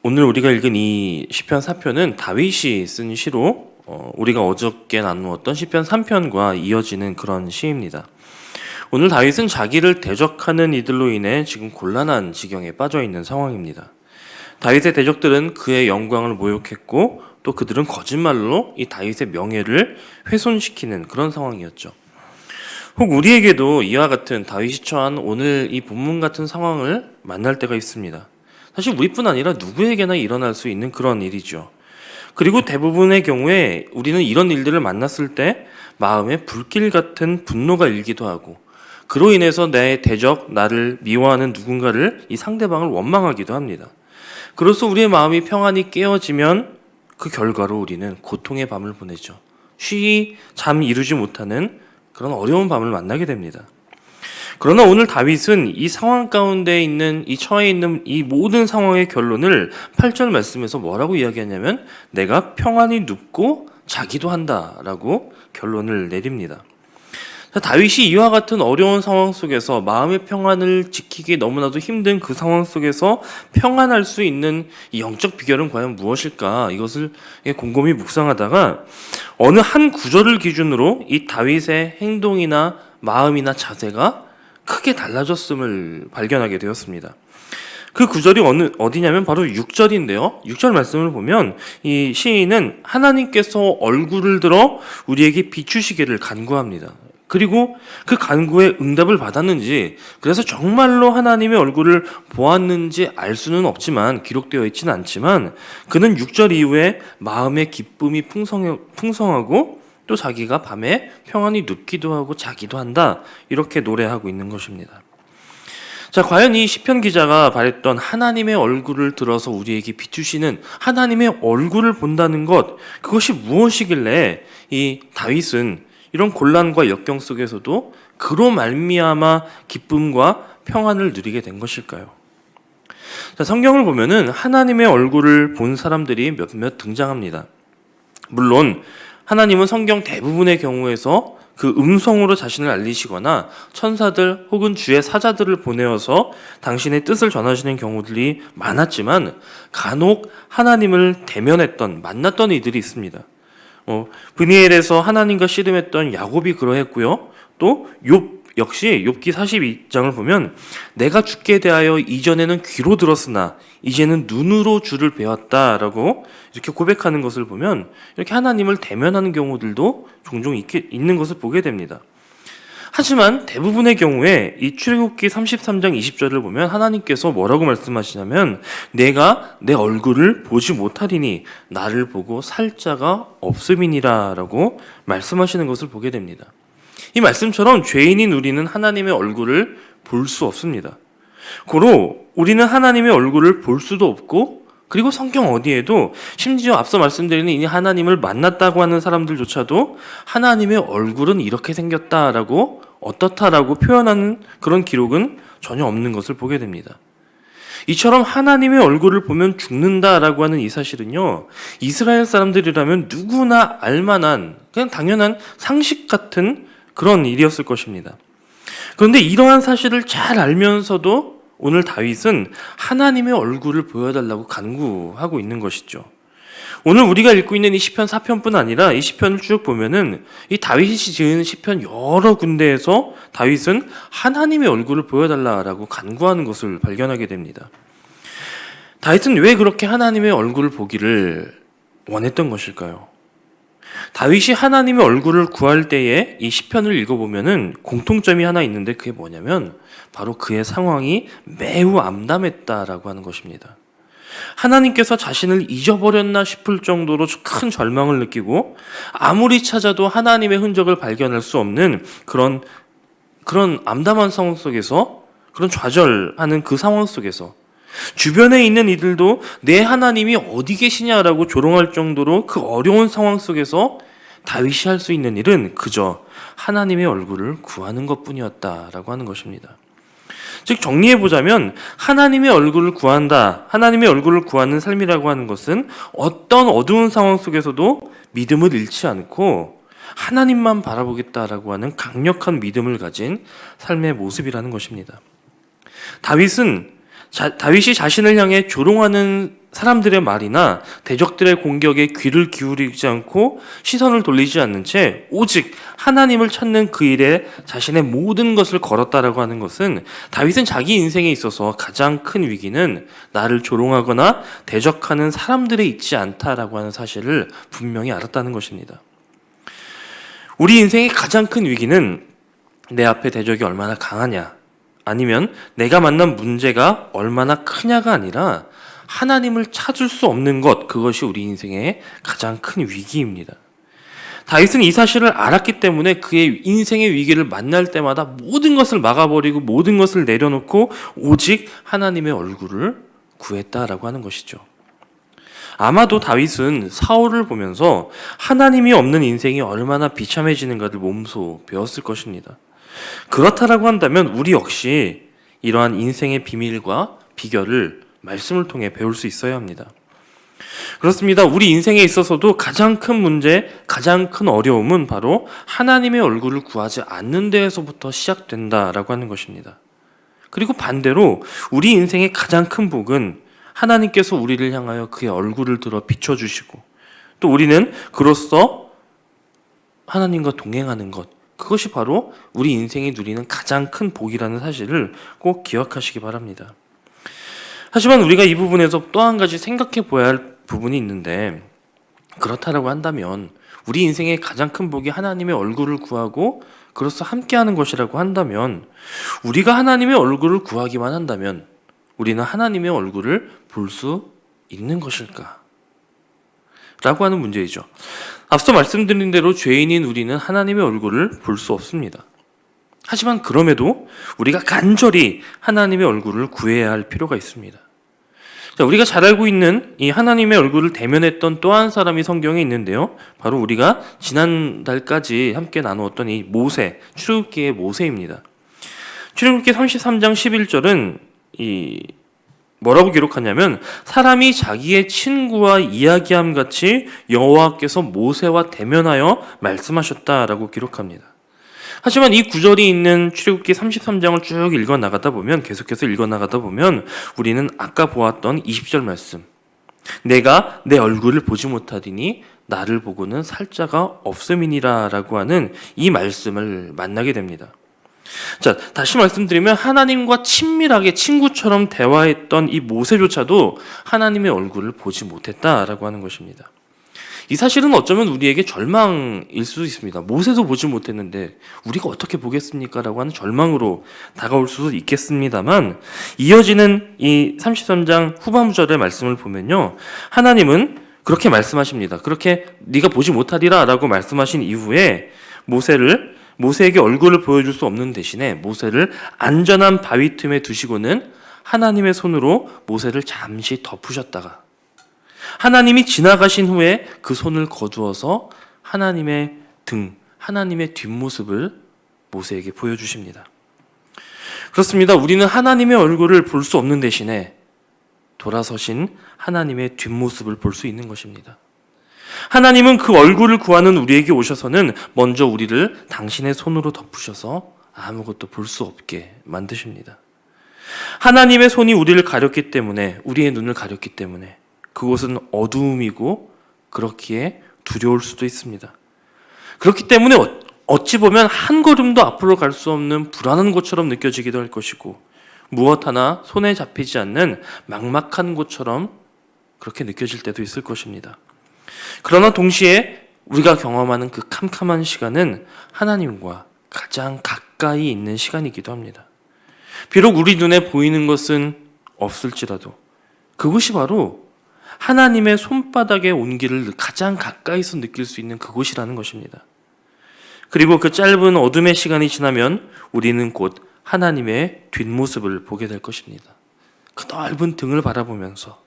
오늘 우리가 읽은 이 시편 4편은 다윗이 쓴 시로 우리가 어저께 나누었던 시편 3편과 이어지는 그런 시입니다. 오늘 다윗은 자기를 대적하는 이들로 인해 지금 곤란한 지경에 빠져 있는 상황입니다. 다윗의 대적들은 그의 영광을 모욕했고 또 그들은 거짓말로 이 다윗의 명예를 훼손시키는 그런 상황이었죠. 혹 우리에게도 이와 같은 다윗이 처한 오늘 이 본문 같은 상황을 만날 때가 있습니다. 사실 우리뿐 아니라 누구에게나 일어날 수 있는 그런 일이죠. 그리고 대부분의 경우에 우리는 이런 일들을 만났을 때 마음에 불길 같은 분노가 일기도 하고 그로 인해서 내 대적, 나를 미워하는 누군가를 이 상대방을 원망하기도 합니다. 그로써 우리의 마음이 평안히 깨어지면 그 결과로 우리는 고통의 밤을 보내죠. 쉬이 잠 이루지 못하는 그런 어려운 밤을 만나게 됩니다. 그러나 오늘 다윗은 이 상황 가운데 있는 이 처해 있는 이 모든 상황의 결론을 8절 말씀에서 뭐라고 이야기하냐면 내가 평안히 눕고 자기도 한다라고 결론을 내립니다. 다윗이 이와 같은 어려운 상황 속에서 마음의 평안을 지키기 너무나도 힘든 그 상황 속에서 평안할 수 있는 이 영적 비결은 과연 무엇일까? 이것을 곰곰이 묵상하다가 어느 한 구절을 기준으로 이 다윗의 행동이나 마음이나 자세가 크게 달라졌음을 발견하게 되었습니다. 그 구절이 어디냐면 바로 6절인데요. 6절 말씀을 보면 이 시인은 하나님께서 얼굴을 들어 우리에게 비추시기를 간구합니다. 그리고 그 간구에 응답을 받았는지, 그래서 정말로 하나님의 얼굴을 보았는지 알 수는 없지만, 기록되어 있지는 않지만 그는 6절 이후에 마음의 기쁨이 풍성하고 또 자기가 밤에 평안히 눕기도 하고 자기도 한다, 이렇게 노래하고 있는 것입니다. 자, 과연 이 시편 기자가 바랬던 하나님의 얼굴을 들어서 우리에게 비추시는 하나님의 얼굴을 본다는 것, 그것이 무엇이길래 이 다윗은 이런 곤란과 역경 속에서도 그로 말미암아 기쁨과 평안을 누리게 된 것일까요? 자, 성경을 보면은 하나님의 얼굴을 본 사람들이 몇몇 등장합니다. 물론 하나님은 성경 대부분의 경우에서 그 음성으로 자신을 알리시거나 천사들 혹은 주의 사자들을 보내어서 당신의 뜻을 전하시는 경우들이 많았지만 간혹 하나님을 대면했던, 만났던 이들이 있습니다. 브니엘에서 하나님과 씨름했던 야곱이 그러했고요. 또 욥 역시 욥기 42장을 보면 내가 주께 대하여 이전에는 귀로 들었으나 이제는 눈으로 주를 배웠다라고 이렇게 고백하는 것을 보면 이렇게 하나님을 대면하는 경우들도 종종 있는 것을 보게 됩니다. 하지만 대부분의 경우에 이 출애굽기 33장 20절을 보면 하나님께서 뭐라고 말씀하시냐면 내가 내 얼굴을 보지 못하리니 나를 보고 살 자가 없음이니라 라고 말씀하시는 것을 보게 됩니다. 이 말씀처럼 죄인인 우리는 하나님의 얼굴을 볼 수 없습니다. 고로 우리는 하나님의 얼굴을 볼 수도 없고, 그리고 성경 어디에도 심지어 앞서 말씀드린 이 하나님을 만났다고 하는 사람들조차도 하나님의 얼굴은 이렇게 생겼다라고, 어떻다라고 표현하는 그런 기록은 전혀 없는 것을 보게 됩니다. 이처럼 하나님의 얼굴을 보면 죽는다라고 하는 이 사실은요, 이스라엘 사람들이라면 누구나 알만한 그냥 당연한 상식 같은 그런 일이었을 것입니다. 그런데 이러한 사실을 잘 알면서도 오늘 다윗은 하나님의 얼굴을 보여달라고 간구하고 있는 것이죠. 오늘 우리가 읽고 있는 이 시편 4편뿐 아니라 이 시편을 쭉 보면은 이 다윗이 지은 시편 여러 군데에서 다윗은 하나님의 얼굴을 보여달라고 간구하는 것을 발견하게 됩니다. 다윗은 왜 그렇게 하나님의 얼굴을 보기를 원했던 것일까요? 다윗이 하나님의 얼굴을 구할 때에 이 시편을 읽어보면은 공통점이 하나 있는데 그게 뭐냐면 바로 그의 상황이 매우 암담했다라고 하는 것입니다. 하나님께서 자신을 잊어버렸나 싶을 정도로 큰 절망을 느끼고 아무리 찾아도 하나님의 흔적을 발견할 수 없는 그런 암담한 상황 속에서, 그런 좌절하는 그 상황 속에서 주변에 있는 이들도 내 하나님이 어디 계시냐라고 조롱할 정도로 그 어려운 상황 속에서 다윗이 할 수 있는 일은 그저 하나님의 얼굴을 구하는 것뿐이었다라고 하는 것입니다. 즉 정리해보자면 하나님의 얼굴을 구한다, 하나님의 얼굴을 구하는 삶이라고 하는 것은 어떤 어두운 상황 속에서도 믿음을 잃지 않고 하나님만 바라보겠다라고 하는 강력한 믿음을 가진 삶의 모습이라는 것입니다. 다윗이 자신을 향해 조롱하는 사람들의 말이나 대적들의 공격에 귀를 기울이지 않고 시선을 돌리지 않는 채 오직 하나님을 찾는 그 일에 자신의 모든 것을 걸었다라고 하는 것은 다윗은 자기 인생에 있어서 가장 큰 위기는 나를 조롱하거나 대적하는 사람들에 있지 않다라고 하는 사실을 분명히 알았다는 것입니다. 우리 인생의 가장 큰 위기는 내 앞에 대적이 얼마나 강하냐, 아니면 내가 만난 문제가 얼마나 크냐가 아니라 하나님을 찾을 수 없는 것, 그것이 우리 인생의 가장 큰 위기입니다. 다윗은 이 사실을 알았기 때문에 그의 인생의 위기를 만날 때마다 모든 것을 막아버리고 모든 것을 내려놓고 오직 하나님의 얼굴을 구했다라고 하는 것이죠. 아마도 다윗은 사울을 보면서 하나님이 없는 인생이 얼마나 비참해지는가를 몸소 배웠을 것입니다. 그렇다라고 한다면 우리 역시 이러한 인생의 비밀과 비결을 말씀을 통해 배울 수 있어야 합니다. 그렇습니다. 우리 인생에 있어서도 가장 큰 문제, 가장 큰 어려움은 바로 하나님의 얼굴을 구하지 않는 데에서부터 시작된다라고 하는 것입니다. 그리고 반대로 우리 인생의 가장 큰 복은 하나님께서 우리를 향하여 그의 얼굴을 들어 비춰주시고 또 우리는 그로써 하나님과 동행하는 것, 그것이 바로 우리 인생이 누리는 가장 큰 복이라는 사실을 꼭 기억하시기 바랍니다. 하지만 우리가 이 부분에서 또 한 가지 생각해 보아야 할 부분이 있는데, 그렇다라고 한다면 우리 인생의 가장 큰 복이 하나님의 얼굴을 구하고 그로써 함께하는 것이라고 한다면, 우리가 하나님의 얼굴을 구하기만 한다면 우리는 하나님의 얼굴을 볼 수 있는 것일까? 라고 하는 문제이죠. 앞서 말씀드린 대로 죄인인 우리는 하나님의 얼굴을 볼 수 없습니다. 하지만 그럼에도 우리가 간절히 하나님의 얼굴을 구해야 할 필요가 있습니다. 자, 우리가 잘 알고 있는 이 하나님의 얼굴을 대면했던 또 한 사람이 성경에 있는데요. 바로 우리가 지난달까지 함께 나누었던 이 모세, 출애굽기의 모세입니다. 출애굽기 33장 11절은 뭐라고 기록하냐면, 사람이 자기의 친구와 이야기함 같이 여호와께서 모세와 대면하여 말씀하셨다라고 기록합니다. 하지만 이 구절이 있는 출애굽기 33장을 쭉 계속해서 읽어 나가다 보면 우리는 아까 보았던 20절 말씀, 내가 내 얼굴을 보지 못하리니 나를 보고는 살 자가 없음이니라 라고 하는 이 말씀을 만나게 됩니다. 자, 다시 말씀드리면 하나님과 친밀하게 친구처럼 대화했던 이 모세조차도 하나님의 얼굴을 보지 못했다라고 하는 것입니다. 이 사실은 어쩌면 우리에게 절망일 수도 있습니다. 모세도 보지 못했는데 우리가 어떻게 보겠습니까? 라고 하는 절망으로 다가올 수도 있겠습니다만, 이어지는 이 33장 후반부절의 말씀을 보면요, 하나님은 그렇게 말씀하십니다. 그렇게 네가 보지 못하리라 라고 말씀하신 이후에 모세에게 얼굴을 보여줄 수 없는 대신에 모세를 안전한 바위 틈에 두시고는 하나님의 손으로 모세를 잠시 덮으셨다가 하나님이 지나가신 후에 그 손을 거두어서 하나님의 뒷모습을 모세에게 보여주십니다. 그렇습니다. 우리는 하나님의 얼굴을 볼 수 없는 대신에 돌아서신 하나님의 뒷모습을 볼 수 있는 것입니다. 하나님은 그 얼굴을 구하는 우리에게 오셔서는 먼저 우리를 당신의 손으로 덮으셔서 아무것도 볼 수 없게 만드십니다. 하나님의 손이 우리를 가렸기 때문에, 우리의 눈을 가렸기 때문에 그곳은 어두움이고 그렇기에 두려울 수도 있습니다. 그렇기 때문에 어찌 보면 한 걸음도 앞으로 갈 수 없는 불안한 곳처럼 느껴지기도 할 것이고, 무엇 하나 손에 잡히지 않는 막막한 곳처럼 그렇게 느껴질 때도 있을 것입니다. 그러나 동시에 우리가 경험하는 그 캄캄한 시간은 하나님과 가장 가까이 있는 시간이기도 합니다. 비록 우리 눈에 보이는 것은 없을지라도 그것이 바로 하나님의 손바닥의 온기를 가장 가까이서 느낄 수 있는 그곳이라는 것입니다. 그리고 그 짧은 어둠의 시간이 지나면 우리는 곧 하나님의 뒷모습을 보게 될 것입니다. 그 넓은 등을 바라보면서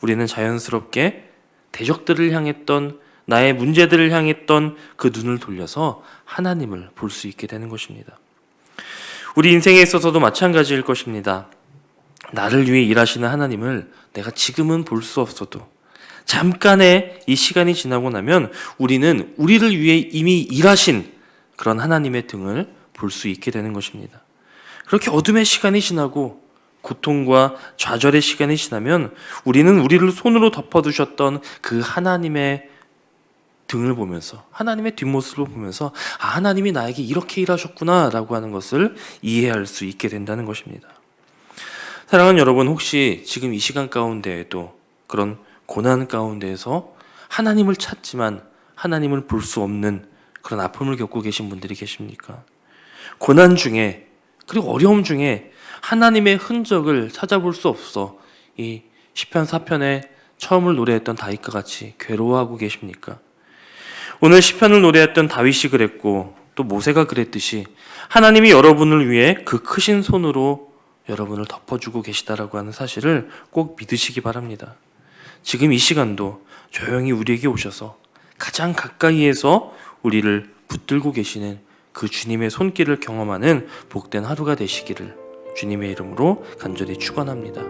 우리는 자연스럽게 대적들을 향했던, 나의 문제들을 향했던 그 눈을 돌려서 하나님을 볼 수 있게 되는 것입니다. 우리 인생에 있어서도 마찬가지일 것입니다. 나를 위해 일하시는 하나님을 내가 지금은 볼 수 없어도 잠깐의 이 시간이 지나고 나면 우리는 우리를 위해 이미 일하신 그런 하나님의 등을 볼 수 있게 되는 것입니다. 그렇게 어둠의 시간이 지나고 고통과 좌절의 시간이 지나면 우리는 우리를 손으로 덮어두셨던 그 하나님의 등을 보면서, 하나님의 뒷모습을 보면서 하나님이 나에게 이렇게 일하셨구나 라고 하는 것을 이해할 수 있게 된다는 것입니다. 사랑하는 여러분, 혹시 지금 이 시간 가운데에도 그런 고난 가운데에서 하나님을 찾지만 하나님을 볼 수 없는 그런 아픔을 겪고 계신 분들이 계십니까? 고난 중에, 그리고 어려움 중에 하나님의 흔적을 찾아볼 수 없어 이 시편 4편에 처음을 노래했던 다윗과 같이 괴로워하고 계십니까? 오늘 시편을 노래했던 다윗이 그랬고 또 모세가 그랬듯이 하나님이 여러분을 위해 그 크신 손으로 여러분을 덮어주고 계시다라고 하는 사실을 꼭 믿으시기 바랍니다. 지금 이 시간도 조용히 우리에게 오셔서 가장 가까이에서 우리를 붙들고 계시는 그 주님의 손길을 경험하는 복된 하루가 되시기를 주님의 이름으로 간절히 축원합니다.